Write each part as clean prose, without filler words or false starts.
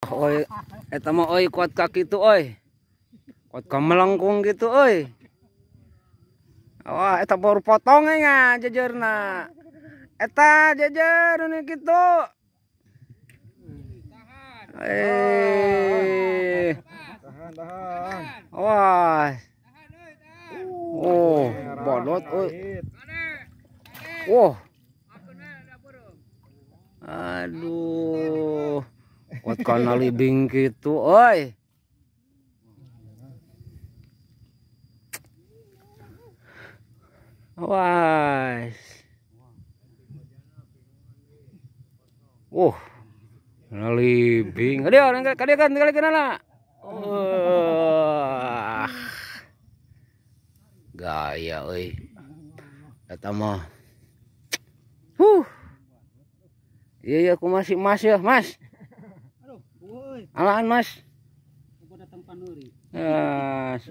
Oi, eta mah oi kuat kaki tuh oi. Kuat ka melengkung gitu oi. Wah, eta baru potongnya nya jejerna. Eta jejer ini gitu. Tahan. Wah. Oh, bodot oi. Wah. Aduh. Kuat kana libing gitu oi. Wah. Libing. Adio orang kali kan lah. Gaya euy. Eta mah. Iya aku masih Mas ya, Mas. Aduh, woi. Alaan Mas. Aku datang panuri. Mas.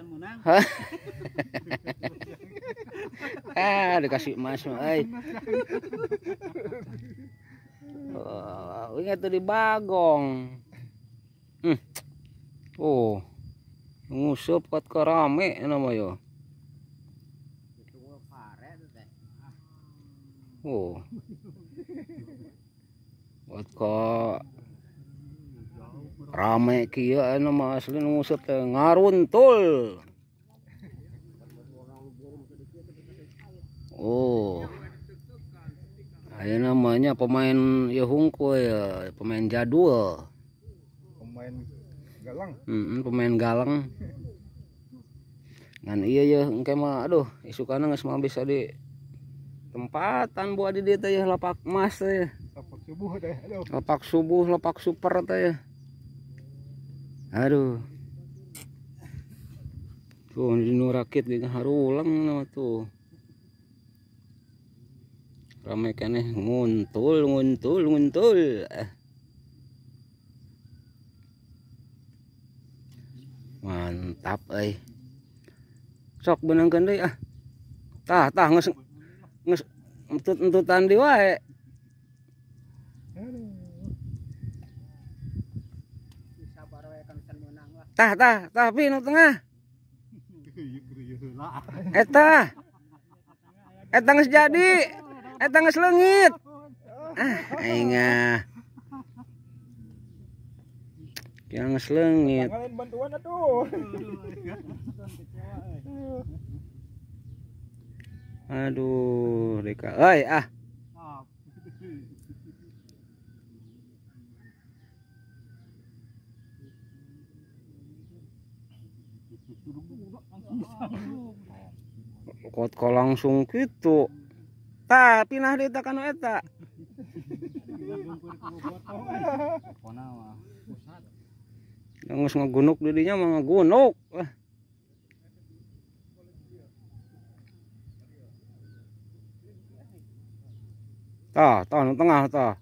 Menang. Dikasih Mas mah euy. Ingat tuh di Bagong. Ngusup kuat ke rame namanya. Kuat ke rame kieu nama asli ngusup teh ngaruntul. Aya namanya pemain ya hungkul ya, pemain jadul. Pemain galang. Pemain galang. Ngan iya ya engke mah aduh isukana geus mah bisa di tempatan buat di dieu teh ya lapak emas teh. Lapak subuh teh. Aduh. Lapak subuh, lapak super teh ya. Aduh. Tuh di nu rakit ge harulang nama tuh. Ramai keneh nguntul. Mantap euy. Sok beunangkeun deui ah. Tah geus entut-entutan di wae. Tah pi nu tengah. Eta geus jadi. Eta geus leungit. Aing yang geus leungit. Tangan bantuan atuh. Aduh, Rika. Euy ah. Kuat ka langsung kitu. Tah pinah deui ka nu eta. Geus ngagunuk di dinya mah ngagunuk. Tah nu tengah tah.